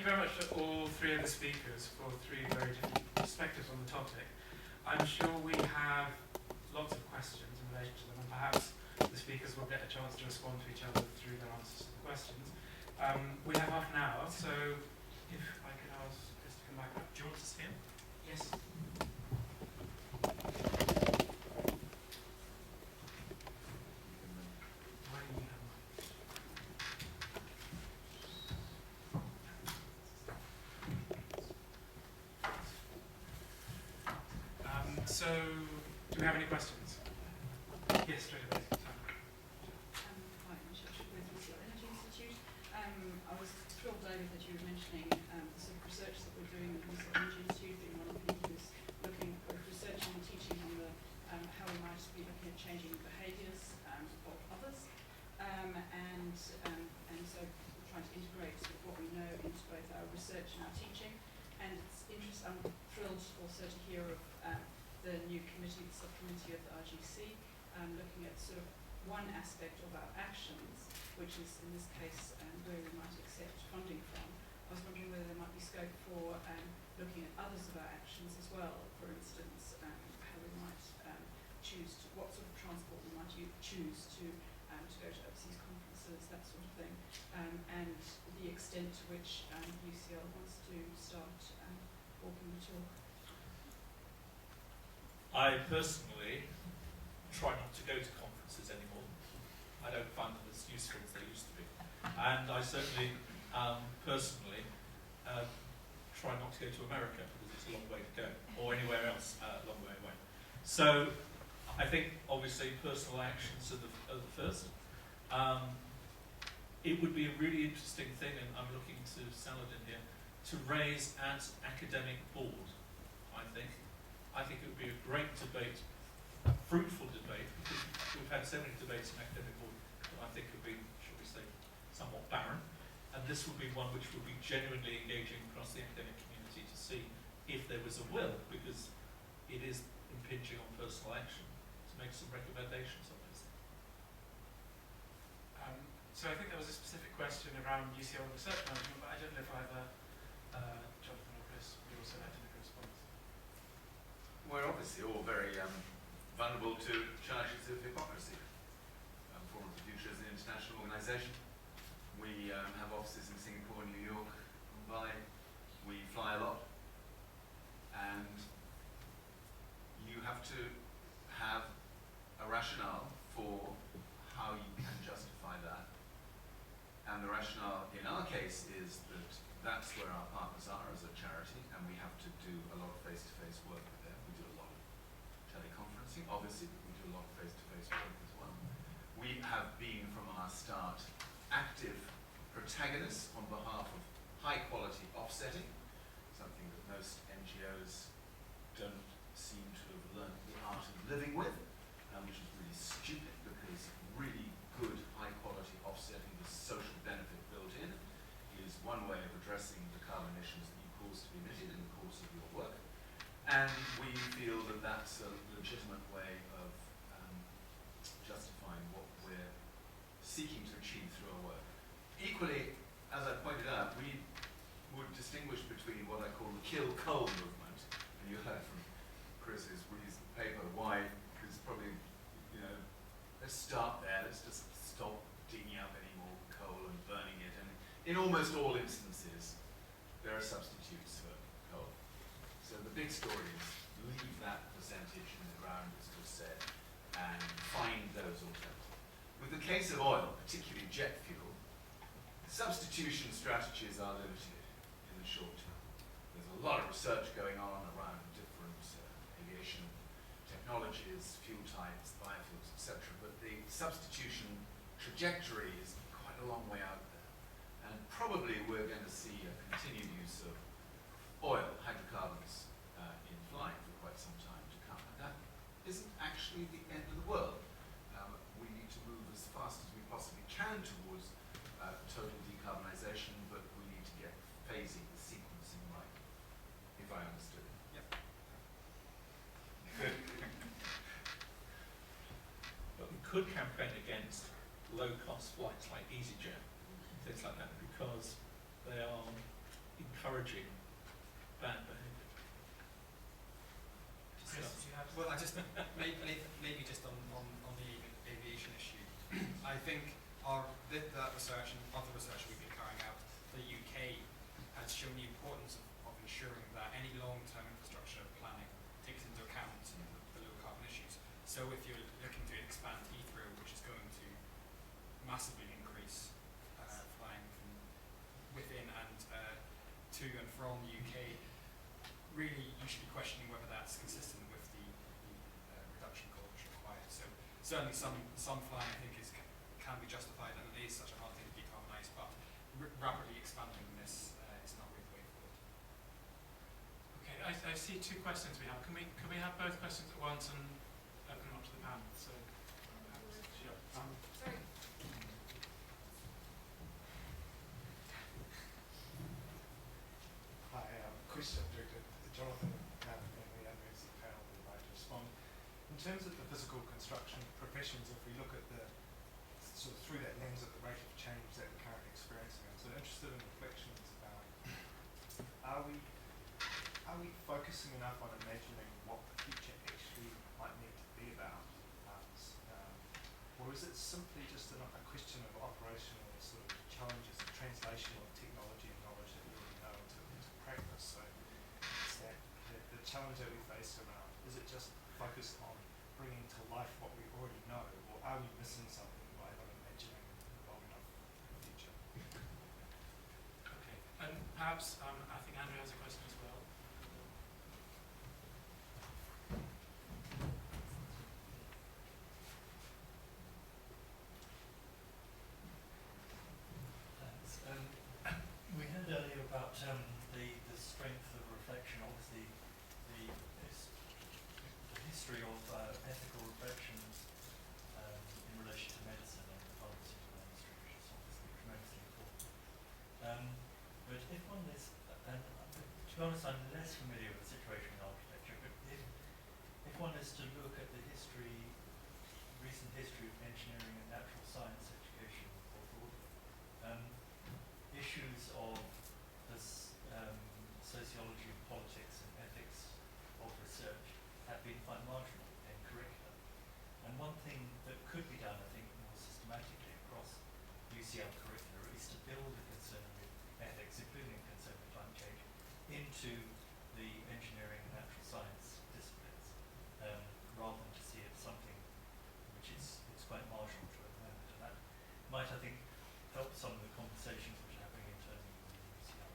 you very much to all three of the speakers for three very different perspectives on the topic. I'm sure we have lots of questions in relation to them, and perhaps the speakers will get a chance to respond to each other through their answers to the questions. We have half an hour, so if I could ask Chris to come back up. Do you want to see him? Yes. So, do we have any questions? Yes, straight away. Hi, Michelle with the Energy Institute. I was thrilled, David, that you were mentioning the sort of research that we're doing at the Energy Institute, being one of the people who's looking at researching and teaching on the how we might be looking at changing behaviours of others, and so we're trying to integrate sort of what we know into both our research and our teaching. And it's interesting. I'm thrilled also to hear of the new committee, the subcommittee of the RGC, looking at sort of one aspect of our actions, which is in this case where we might accept funding from. I was wondering whether there might be scope for looking at others of our actions as well. For instance, how we might choose to, what sort of transport we might choose to go to overseas conferences, that sort of thing, and the extent to which UCL wants to start walking the talk. I personally try not to go to conferences anymore. I don't find them as useful as they used to be. And I certainly, personally, try not to go to America because it's a long way to go, or anywhere else a long way away. So I think, obviously, personal actions are the first. It would be a really interesting thing, and I'm looking to Saladin here, to raise at academic board, I think. I think it would be a great debate, a fruitful debate, because we've had so many debates in academic board that I think have been, shall we say, somewhat barren. And this would be one which would be genuinely engaging across the academic community to see if there was a will, because it is impinging on personal action, to make some recommendations on this. So I think there was a specific question around UCL research management, but I don't know if either Jonathan or Chris would also like to make a response. We're obviously all very vulnerable to charges of hypocrisy. Forum for the Future is an international organisation. We have offices in Singapore, New York, Mumbai. We fly a lot. And you have to have a rationale for how you can justify that. And the rationale in our case is that that's where our partners are as a charity, and we have to do a lot of face-to-face work with them. We do a lot of teleconferencing, obviously, but we do a lot of face-to-face work as well. We have been, from our start, active protagonists on behalf of high-quality offsetting, something that most NGOs don't seem to have learned the art of living with, which is really stupid, because really good high-quality offsetting with social benefit built in is one way of addressing the carbon emissions that you cause to be emitted in the course of your work. And we feel that that's a legitimate way of justifying what we're seeking to achieve through our work. Equally, as I pointed out, we would distinguish between what I call the kill coal movement, and you heard from Chris's recent paper why, because probably, you know, let's start there, let's just stop digging up any more coal and burning it, and in almost all instances, there are substitutes for coal. So the big story is leave that percentage in the ground, as was said, and find those alternatives. With the case of oil, particularly jet fuel, substitution strategies are limited in the short term. There's a lot of research going on around different aviation technologies, fuel types, biofuels, etc. But the substitution trajectory is quite a long way out there. And probably we're going to see a continued use of oil, hydrocarbons, in flying for quite some time to come. And that isn't actually the end of the world. We need to move as fast as we possibly can towards total decarbonisation, but we need to get phasing, the sequencing right, if I understood it. Yep. But we could campaign against low-cost flights like EasyJet, things like that, because they are encouraging bad behaviour. Chris, do you have Well, I just maybe just on the aviation issue. I think that research and other research we've been carrying out, the UK has shown the importance of ensuring that any long-term infrastructure planning takes into account the low carbon issues. So if you're looking to expand Heathrow, which is going to massively increase flying from within and to and from the UK, really you should be questioning whether that's consistent with the reduction goal which is required. So certainly some flying I think can be justified, and it is such a hard thing to decarbonise, but rapidly expanding this is not really the way forward. Okay, I see two questions we have. Can we have both questions at once and open them up to the panel? So, sure. Sorry. Hi, question directed Jonathan and the university panel would like to respond. In terms of the physical construction professions, if we look at the sort of through that lens of the rate of change that we're currently experiencing, I'm sort of interested in reflections about are we focusing enough on imagining what the future actually might need to be about us, or is it simply just a question of operational sort of challenges, the translation of technology and knowledge that we already know into practice? So it's that the challenge that we face around, is it just focused on bringing to life what we already know, or are we missing something by not imagining long enough in the future? Okay, and perhaps I think Andrew has a question as well. Thanks. We heard earlier about the strength of reflection, obviously the history of ethical reflections in relation to medicine and the pharmaceutical industry, which is obviously tremendously important. But if one is, and to be honest, I'm less familiar with the situation in architecture, but if one is to look at the history, recent history of engineering and natural science education more broadly, issues of this sociology, politics and ethics of research have been quite marginal in curriculum. And one thing that could be done, I think, more systematically across UCL curricula is to build a concern with ethics, including a concern with climate change, into the engineering and natural science disciplines, rather than to see it as something which is quite marginal to at the moment. And that might, I think, help some of the conversations which are happening internally within UCL.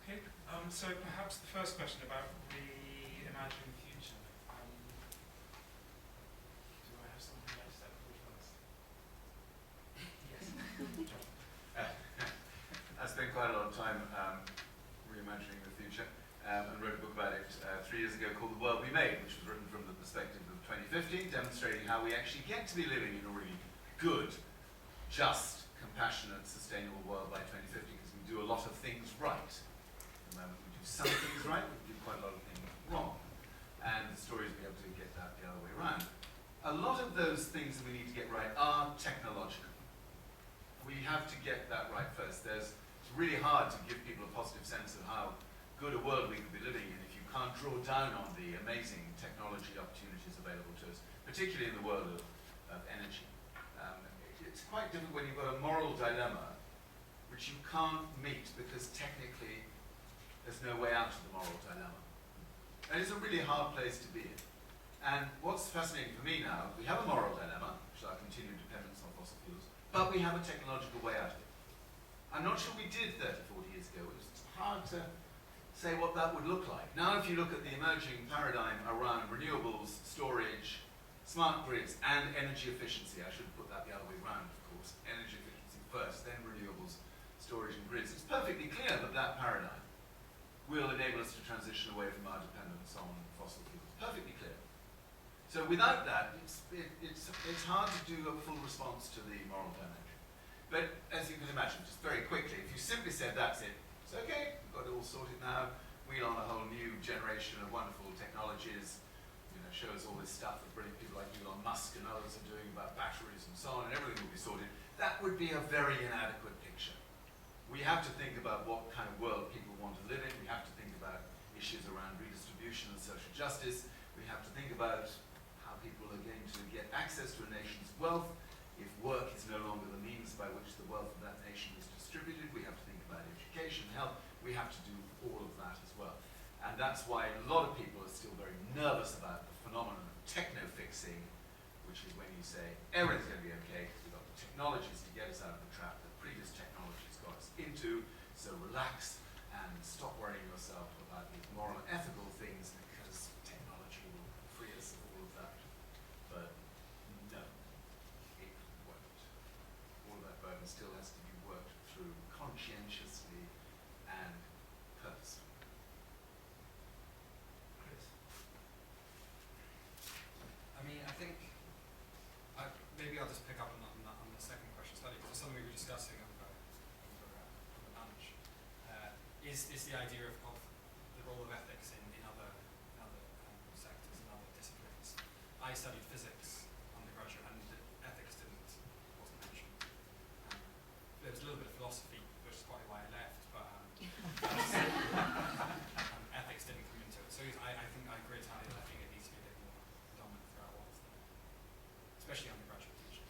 Okay, so perhaps the first question about reimagining the future. Do I have something like that first? Yes. I spent quite a lot of time reimagining the future and wrote a book about it 3 years ago called The World We Made, which was written from the perspective of 2050, demonstrating how we actually get to be living in a really good, just, compassionate, sustainable world by 2050, because we do a lot of things right. At the moment we do some things right, we do quite a lot of things wrong. And the story is be able to get that the other way around. A lot of those things that we need to get right are technological. We have to get that right first. It's really hard to give people a positive sense of how good a world we could be living in if you can't draw down on the amazing technology opportunities available to us, particularly in the world of energy. It's quite difficult when you've got a moral dilemma which you can't meet because technically there's no way out of the moral dilemma. And it's a really hard place to be in. And what's fascinating for me now, we have a moral dilemma, which is our continued dependence on fossil fuels, but we have a technological way out of it. I'm not sure we did 30, 40 years ago. It was hard to say what that would look like. Now if you look at the emerging paradigm around renewables, storage, smart grids and energy efficiency, I should put that the other way around, of course. Energy efficiency first, then renewables, storage and grids. It's perfectly clear that that paradigm will enable us to transition away from our dependence on fossil fuels. Perfectly clear. So without that, it's hard to do a full response to the moral dimension. But as you can imagine, just very quickly, if you simply said that's it, it's okay, we've got it all sorted now, wheel on a whole new generation of wonderful technologies, show us all this stuff that brilliant people like Elon Musk and others are doing about batteries and so on, and everything will be sorted, that would be a very inadequate picture. we have to think about what kind of world people want to live in. We have to think about issues around redistribution and social justice. We have to think about how people are going to get access to a nation's wealth. If work is no longer the means by which the wealth of that nation is distributed, we have to think about education, health. We have to do all of that as well. And that's why a lot of people are still very nervous about the phenomenon of technofixing, which is when you say everything's going to be okay because we've got the technologies to get us out of the trap that previous technologies got us into. So relax and stop worrying yourself about these moral and ethical things because technology will free us of all of that. But no, it won't. All of that burden still has to be worked through conscientiously and purposefully. Chris? I mean, I think maybe I'll just pick up on the second question slightly, because it's something we were discussing over lunch. Is the idea of the role of ethics in other sectors and other disciplines. I studied physics undergraduate, and ethics wasn't mentioned. There was a little bit of philosophy, which is probably why I left, but ethics didn't come into it. So I think I agree entirely that I think it needs to be a bit more predominant throughout all of them, especially undergraduate teaching.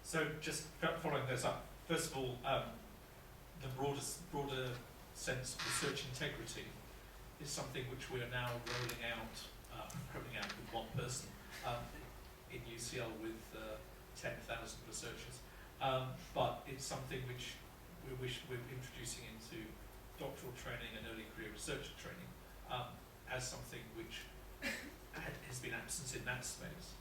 So just following this up, first of all, the broader sense of research integrity is something which we are now rolling out with one person in UCL with 10,000 researchers. But it's something which we're introducing into doctoral training and early career researcher training as something which has been absent in that space.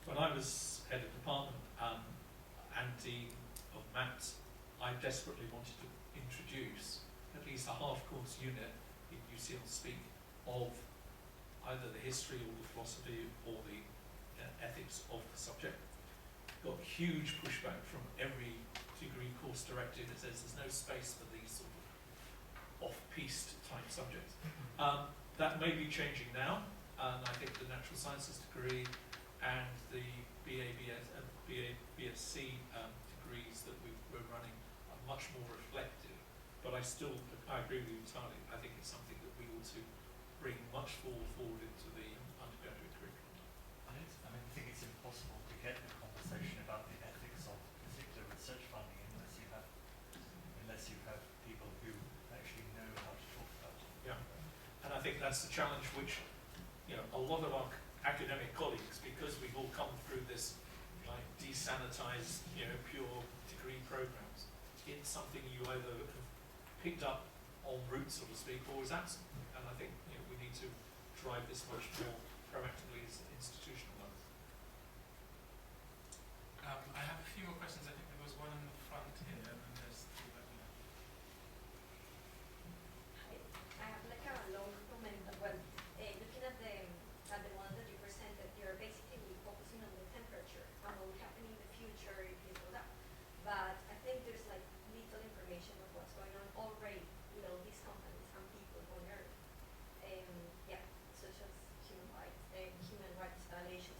When I was head of department and dean of maths, I desperately wanted to introduce at least a half-course unit in UCL Speak of either the history or the philosophy or the ethics of the subject. Got huge pushback from every degree course director that says there's no space for these sort of off-piste type subjects. That may be changing now, and I think the natural sciences degree and the BSc degrees that we're running are much more reflective. But I agree with you entirely. I think it's something that we ought to bring much forward into the undergraduate curriculum. I think it's impossible to get a conversation about the ethics of particular research funding unless you have people who actually know how to talk about it. Yeah, and I think that's the challenge which, a lot of our academic colleagues, because we've all come through this like desanitized, pure degree programs, it's something you either have picked up en route, so to speak, or is absent. And I think we need to drive this much more proactively as an institutional level. I have a few more questions. I think there was one in the front here, and then there's two back there. Hi. I have like a long comment. Well, looking at the one that you presented, you're basically focusing on the temperature and what will happen in the future if you do that. But I think there's like little information of what's going on already with all these companies and people on Earth. Such as human rights violations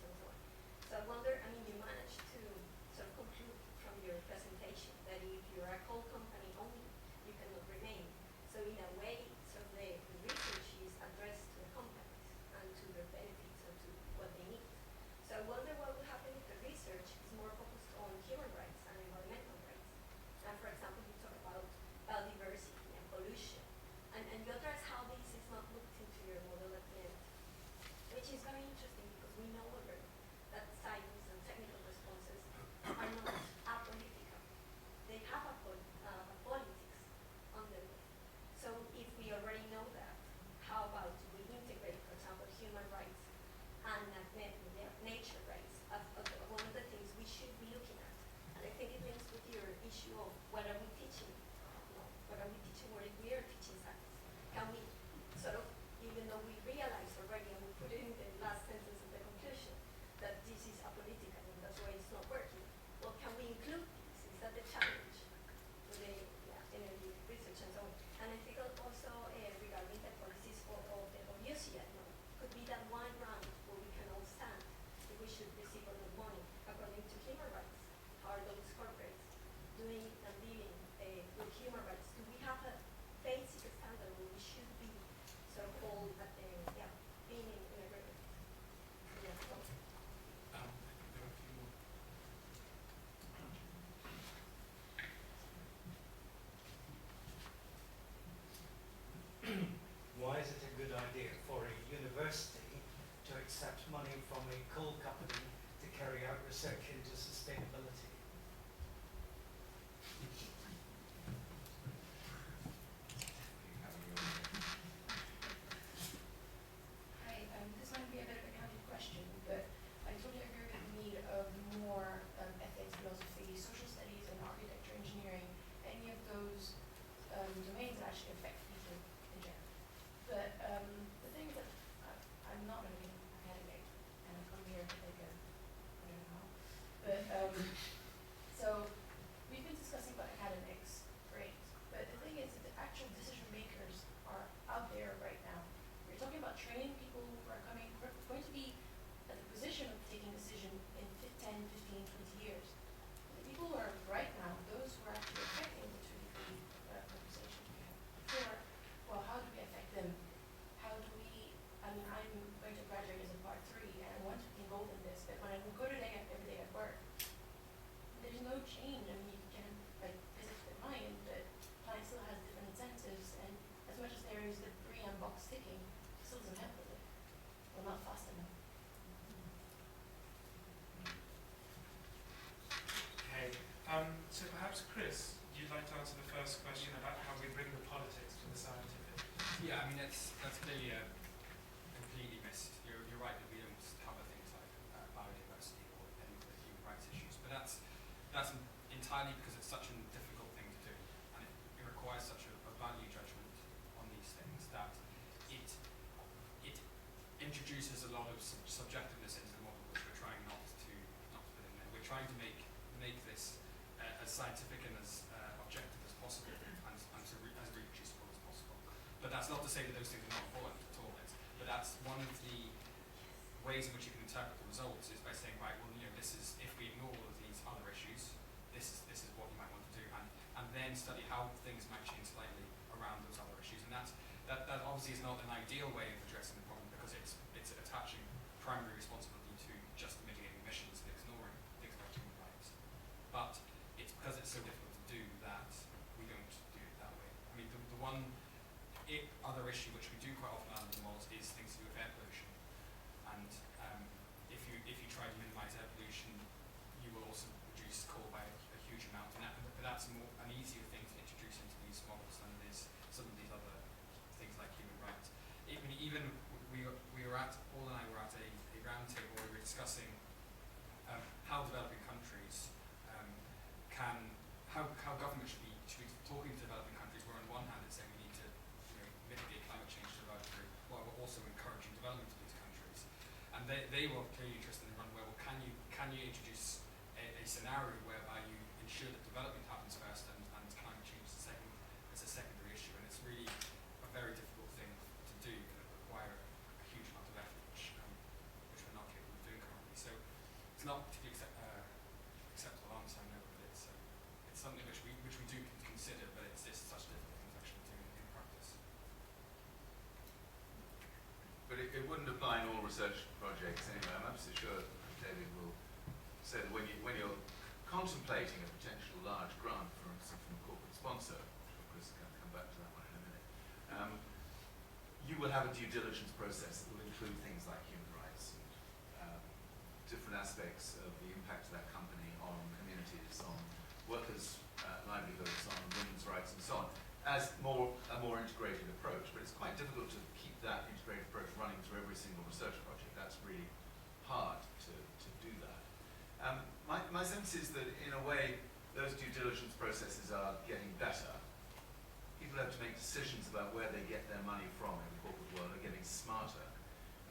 research into sustainability. Hi, this might be a bit of a candid question, but I totally agree with the need of more ethics, philosophy, social studies, and architecture, engineering, any of those domains that actually affect people in general. But the thing is that I'm not an academic, and I come here like a, I don't know how, but so we've been discussing about academics, great, but the thing is that the actual decision makers are out there right now. We're talking about training people who are going to be at the position of taking decision in 10, 15, 20 years. The people who are right now, those who are actually affecting the 2 degree conversation we had before, well, how do we affect them? How do we, I mean, I'm going to graduate as a part 3 and I want to be involved in this, but when I go to every day at work, there's no change. I mean, you can like visit the client, but the client still has different incentives, and as much as there is the BREEAM box ticking, it still doesn't help with it. Well, not fast enough. Okay, so perhaps Chris, you'd like to answer the first question about how we bring the politics to the scientific. Yeah, I mean, that's clearly completely missed. You're right that we don't cover things like biodiversity or any of the human rights issues, but that's entirely because it's such a difficult thing to do, and it requires such a value judgment on these things that it introduces a lot of subjectiveness into the model, which we're trying not to put in there. We're trying to make this as scientific and as objective as possible, and as reproducible as possible. But that's not to say that those things are not important at all. But that's one of the ways in which you can interpret the results is by saying, right, well, this is, if we ignore all of these other issues, this is what you might want to do, and then study how things might change slightly around those other issues. And that obviously is not an ideal way of addressing the problem, because it's attaching primary responsibility to just mitigating emissions and ignoring things like human rights. But it's because it's so difficult to do that we don't do it that way. I mean, the one other issue which we do quite often under the models is things to do with air pollution. And if you try to minimise air pollution, you will also reduce coal by a huge amount. But that's an easier thing to introduce into these models than it is some of these other things like human rights. Even we were at, Paul and I were at a roundtable where we were discussing how developing countries how government should be talking to developing countries, where on one hand it's saying we need to mitigate climate change to a large degree, while we're also encouraging development of these countries. And they were clearly interested in running, well, can you introduce a scenario whereby you ensure that development happens first and climate change is a secondary issue. And it's really a very difficult thing to do, and it requires a huge amount of effort, which we're not capable of doing currently. So it's not particularly acceptable answer, I know, but it's something which we do consider, but it's just such difficult things actually to do in practice. But it wouldn't apply in all research projects anyway. I'm absolutely sure David will say that when you're contemplating a potential large grant, for instance, from a corporate sponsor, Chris is going to come back to that one in a minute, you will have a due diligence process that will include things like human rights and different aspects of the impact of that company on communities, on workers' livelihoods, on women's rights and so on, as a more integrated approach. But it's quite difficult to keep that integrated approach running through every single research project. That's really hard to do that. My sense is that, in a way, those due diligence processes are getting better. People have to make decisions about where they get their money from in the corporate world, are getting smarter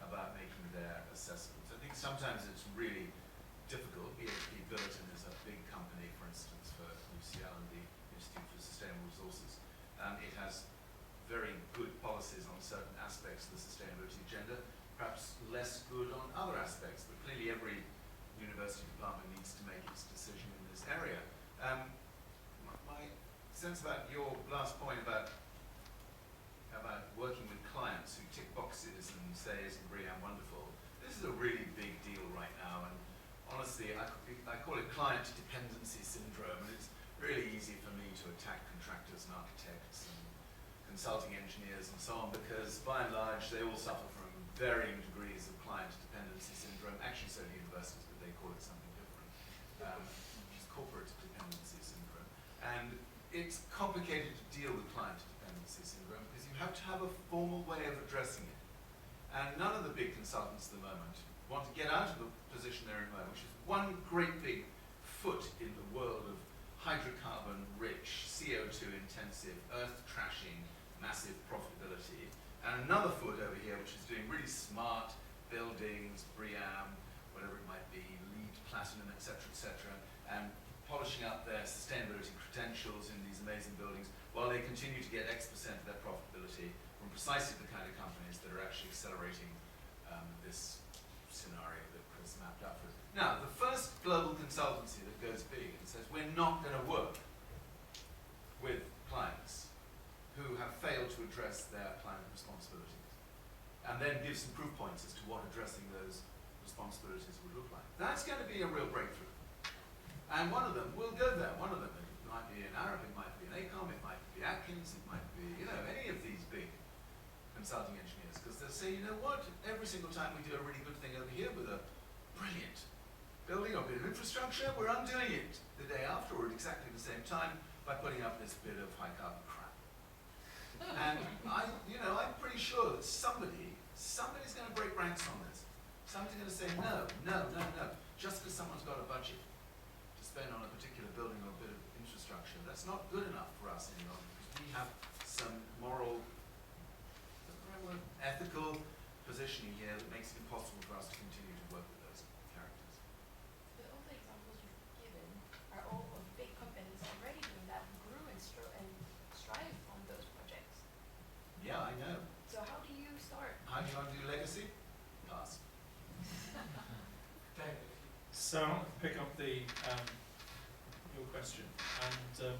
about making their assessments. I think sometimes it's really difficult. BHP Billiton is a big company, for instance, for UCL and the Institute for Sustainable Resources. It has very good policies on certain aspects of the sustainability agenda, perhaps less good on other aspects, but clearly every university department needs to make its decision in this area. My sense about your last point about working with clients who tick boxes and say, isn't BREEAM wonderful? This is a really big deal right now, and honestly, I call it client dependency syndrome, and it's really easy for me to attack contractors and architects and consulting engineers and so on, because by and large they all suffer from varying degrees of client dependency syndrome. Actually, so do universities, but they call it something different. which is corporate dependency syndrome. And it's complicated to deal with client dependency syndrome because you have to have a formal way of addressing it. And none of the big consultants at the moment want to get out of the position they're in at the moment, which is one great big foot in the world of hydrocarbon-rich, CO2 intensive, earth trashing, massive profitability, and another foot over here which is doing really smart buildings, BREEAM, whatever it might be, LEED Platinum, etc., and polishing up their sustainability credentials in these amazing buildings while they continue to get X% of their profitability from precisely the kind of companies that are actually accelerating this scenario that Chris mapped out for us. Now, the first global consultancy that goes big and says we're not going to work with clients who have failed to address their climate responsibilities, and then give some proof points as to what addressing those responsibilities would look like. That's going to be a real breakthrough. And one of them will go there. One of them, it might be an Arab, it might be an ACOM, it might be Atkins, it might be, any of these big consulting engineers, because they'll say, you know what, every single time we do a really good thing over here with a brilliant building or bit of infrastructure, we're undoing it the day after or at exactly the same time by putting up this bit of high carbon crap. And I'm pretty sure that somebody's going to break ranks on this. Somebody's going to say, no. Just because someone's got a budget to spend on a particular building or a bit of infrastructure, that's not good enough for us any longer, because we have some moral, ethical positioning here that makes it impossible for us to continue to work with those characters. But all the examples you've given are all of big companies already doing that, grew and strive on those projects. Yeah, I know. So how do you start? How do you undo legacy? Pass. David, So I'll pick up your question, and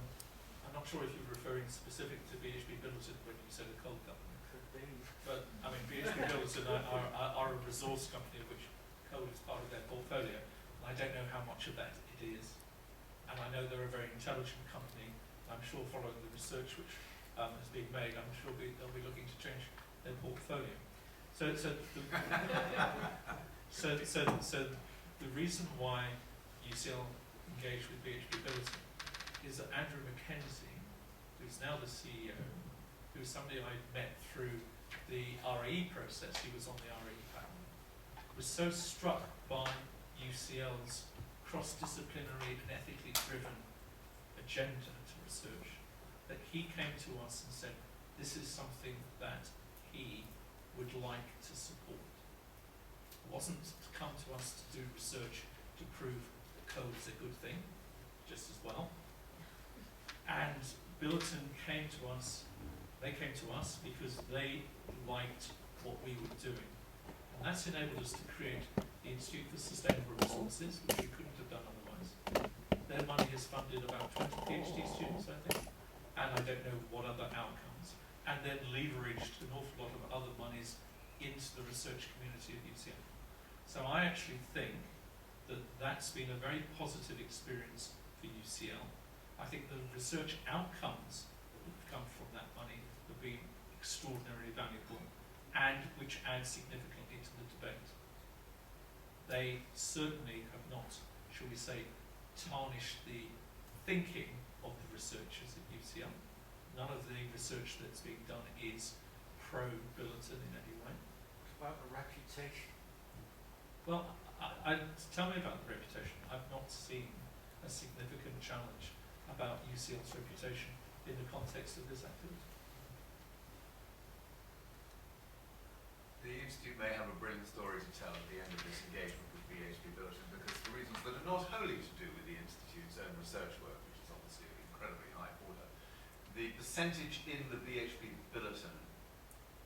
I'm not sure if you're referring specific to BHP Billiton when you said a coal company. could be. But I mean, BHP Billiton are a resource company of which coal is part of their portfolio. And I don't know how much of that it is. And I know they're a very intelligent company. I'm sure following the research which has been made, I'm sure they'll be looking to change their portfolio. So the reason why UCL engaged with BHP Billiton is that Andrew Mackenzie, who's now the CEO, who's somebody I met through the RE process, he was on the RE panel, was so struck by UCL's cross-disciplinary and ethically driven agenda to research that he came to us and said this is something that he would like to support. It wasn't to come to us to do research to prove that coal is a good thing, just as well. And Billiton came to us, they came to us because they liked what we were doing. And that's enabled us to create the Institute for Sustainable Resources, which we couldn't have done otherwise. Their money has funded about 20 PhD students, I think, and I don't know what other outcomes, and then leveraged an awful lot of other monies into the research community at UCL. So I actually think that that's been a very positive experience for UCL. I think the research outcomes that have come from that money have been extraordinarily valuable and which add significantly to the debate. They certainly have not, shall we say, tarnished the thinking of the researchers at UCL. None of the research that's being done is pro-Billiton in any way. What about the reputation? Well, tell me about the reputation. I've not seen a significant challenge about UCL's reputation in the context of this activity. The Institute may have a brilliant story to tell at the end of this engagement with BHP Billiton, because for reasons that are not wholly to do with the Institute's own research work, which is obviously of incredibly high order, the percentage in the BHP Billiton,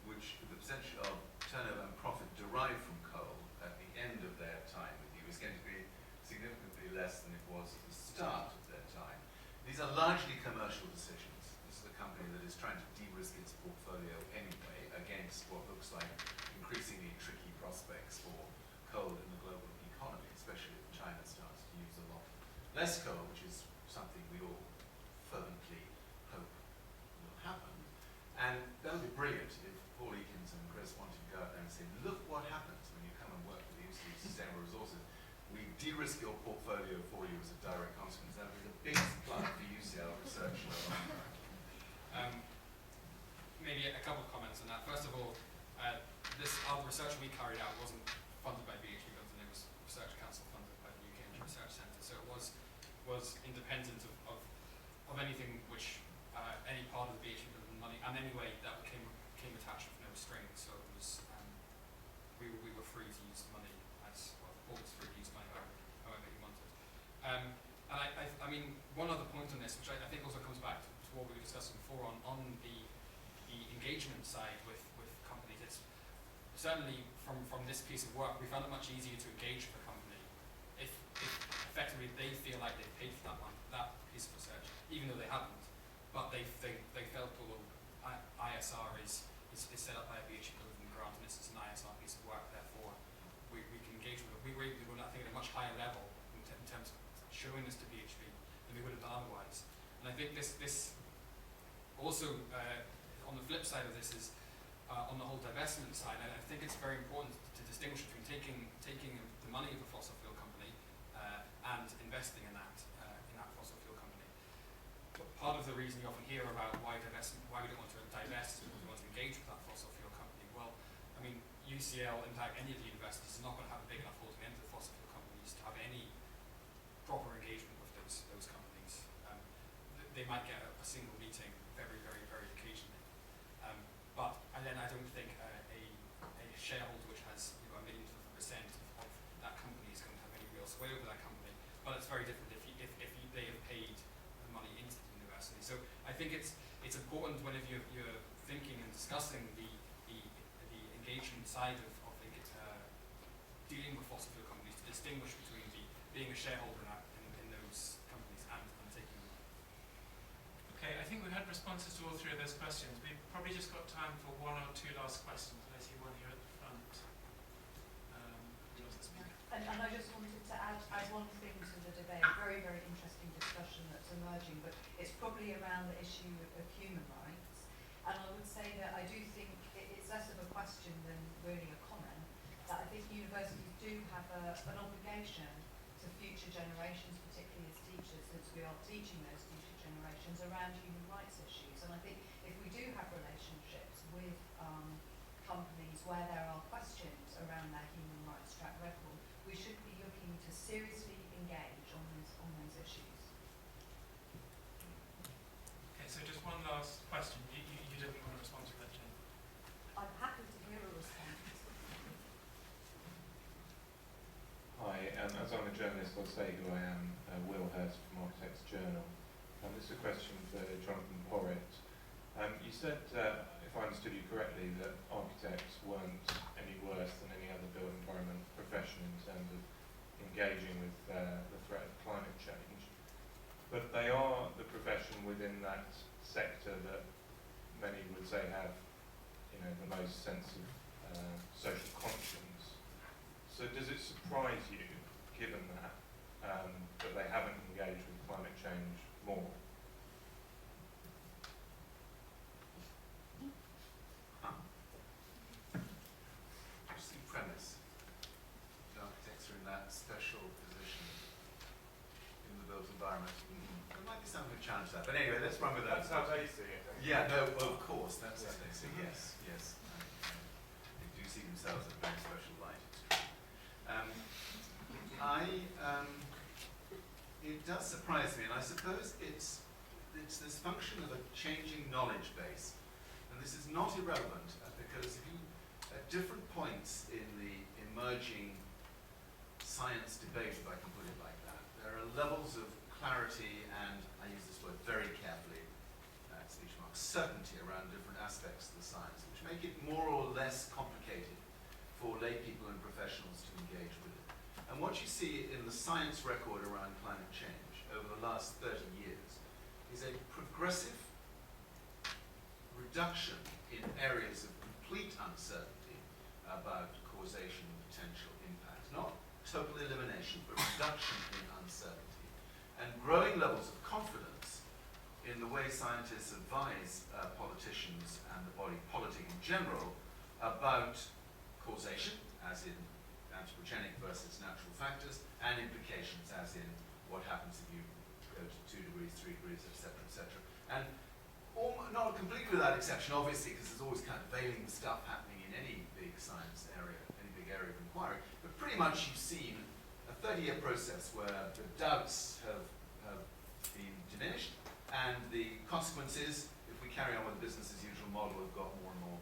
which the percentage of turnover and profit derived from coal at the end of their time with you is going to be significantly less than it was at the start of their time. These are largely commercial decisions. This is a company that is trying to de-risk its portfolio anyway against what looks like increasingly tricky prospects for coal in the global economy, especially if China starts to use a lot less coal, which is something we all fervently hope will happen. And that would be brilliant if Paul Eakins and Chris wanted to go out there and say, look what happens when you come and work with the Institute of Sustainable Resources. we de-risk your portfolio for you as a direct consequence. That was a big supply for UCL research. Maybe a couple of comments on that. First of all, the research we carried out wasn't funded by BHP Billiton, it was Research Council funded by the UK Energy Research Centre, so it was independent of anything which any part of the BHP Billiton money, and anyway that came attached with no strings, so it was we were free to use the money as well. The board was free to use money however you wanted. And I mean, one other point on this, which I think also comes back to what we were discussing before on the engagement side with companies. It's certainly from this piece of work, we found it much easier to engage with a company if effectively they feel like they've paid for that piece of research, even though they haven't. But they felt, although ISR is set up by a BHP Billiton grant, and this is an ISR piece of work, therefore we can engage with it. We were able to go, I think, at a much higher level in terms of showing this to BHP than we would have done otherwise. And I think this also, on the flip side of this, is on the whole divestment side. And I think it's very important to distinguish between taking the money of a fossil fuel company and investing in that fossil fuel company. But part of the reason you often hear about why we don't want to divest, because we want to engage with that fossil fuel company. Well, I mean, UCL, in fact, any of the universities are not going to have a big enough holding into the fossil fuel companies to have any proper engagement with those companies. They might get a single meeting very, very, very occasionally. And then I don't think a shareholder which has a million to 1% of that company is going to have any real sway over that company. But it's very different if they have paid the money into the university. So I think it's important whenever you're thinking and discussing the engagement side of dealing with fossil fuel companies to distinguish between being a shareholder in those companies and taking them. Okay, I think we've had responses to all three of those questions. We've probably just got time for one or two last questions, and I see one here at the front. And I just wanted to add one thing to the debate. Very, very interesting discussion that's emerging, but it's probably around the issue of human rights. And I would say that I do think it's less of a question than really a comment, that I think universities do have an obligation to future generations, particularly as teachers, since we are teaching those future generations around human rights issues. And I think if we do have relationships with companies where there are questions around their human rights track record, we should be looking to seriously engage on those issues. Okay, so just one last question. You didn't want to respond to that, Jane? I'm happy to hear a response. Hi, as I'm a journalist, I'll say who I am, Will Hurst from Architects Journal. This is a question for Jonathan Porritt. You said, if I understood you correctly, that architects weren't any worse than any other built environment profession in terms of engaging with the threat of climate change. But they are the profession within that sector that many would say have, the most sense of social conscience. So does it surprise you, given that, that they haven't engaged with climate change more? Interesting premise. The architects are in that special position in the built environment. There might be something to challenge that, but anyway, let's run with that. That's how they see it. Yeah, no, of course, that's how they see it. Yes. They do see themselves in a very special light. It does surprise me, and I suppose it's this function of a changing knowledge base. And this is not irrelevant, because if you, at different points in the emerging science debate, if I can put it like that, there are levels of clarity and, I use this word very carefully, speech marks, certainty around different aspects of the science, which make it more or less complicated for lay people and professionals to engage with it. And what you see in the science record around climate change over the last 30 years is a progressive reduction in areas of complete uncertainty about causation and potential impact. Not total elimination, but reduction in uncertainty. And growing levels of confidence in the way scientists advise politicians and the body politic in general about causation, as in anthropogenic versus natural factors, and implications, as in what happens if you go to 2 degrees, 3 degrees, etc., etc. And not completely without exception, obviously, because there's always countervailing stuff happening in any big science area, any big area of inquiry. But pretty much you've seen a 30-year process where the doubts have been diminished, and the consequences, if we carry on with the business as usual model, have got more and more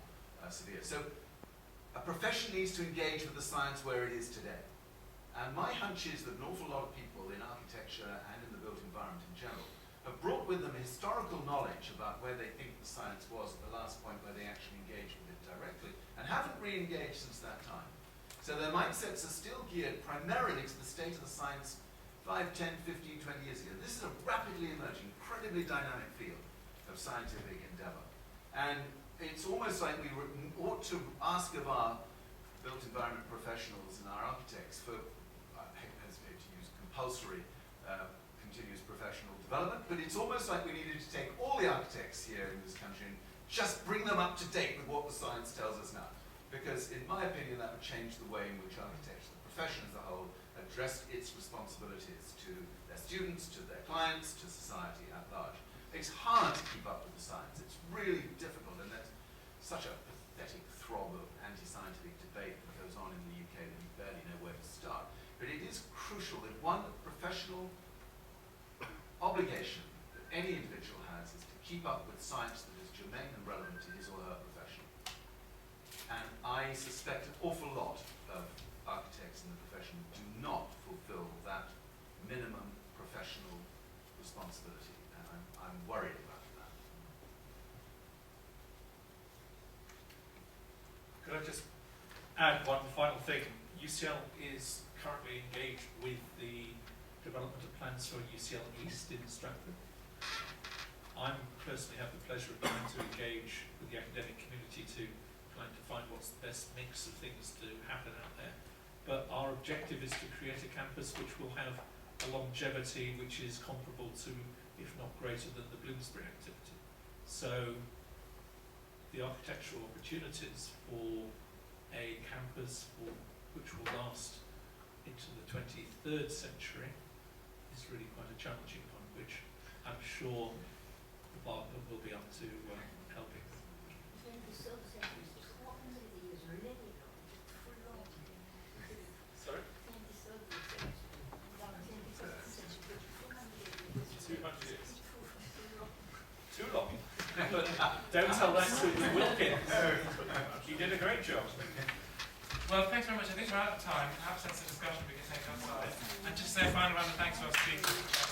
severe. So a profession needs to engage with the science where it is today. And my hunch is that an awful lot of people in architecture and in the built environment in general have brought with them historical knowledge about where they think the science was at the last point where they actually engaged with it directly, and haven't re-engaged since that time. So their mindsets are still geared primarily to the state of the science 5, 10, 15, 20 years ago. This is a rapidly emerging, incredibly dynamic field of scientific endeavor. And it's almost like we ought to ask of our built environment professionals and our architects for, I hesitate to use compulsory continuous professional development, but it's almost like we needed to take all the architects here in this country and just bring them up to date with what the science tells us now. Because in my opinion, that would change the way in which architecture, the profession as a whole, addressed its responsibilities to their students, to their clients, to society at large. It's hard to keep up with the science. It's really difficult, and there's such a pathetic throb of anti-scientific debate that goes on in the UK that you barely know where to start. But it is crucial that one professional obligation that any individual has is to keep up with science that is germane and relevant to his or her profession. And I suspect an awful lot of architects in the profession do not fulfill that minimum professional responsibility, and I'm worried about that. Could I just add one final thing? UCL is currently engaged with the development of plans for UCL East in Stratford. I personally have the pleasure of trying to engage with the academic community to trying to find what's the best mix of things to happen out there. But our objective is to create a campus which will have a longevity which is comparable to, if not greater than, the Bloomsbury activity. So the architectural opportunities for a campus which will last into the 23rd century is really quite a challenging one, which I'm sure the Bartlett will be up to helping. Sorry? 200 years. Too long. But don't tell that to Wilkins. He did a great job. Well, thanks very much. I think we're out of time. Perhaps that's a discussion we can take outside. And just say a final round of thanks to our speakers.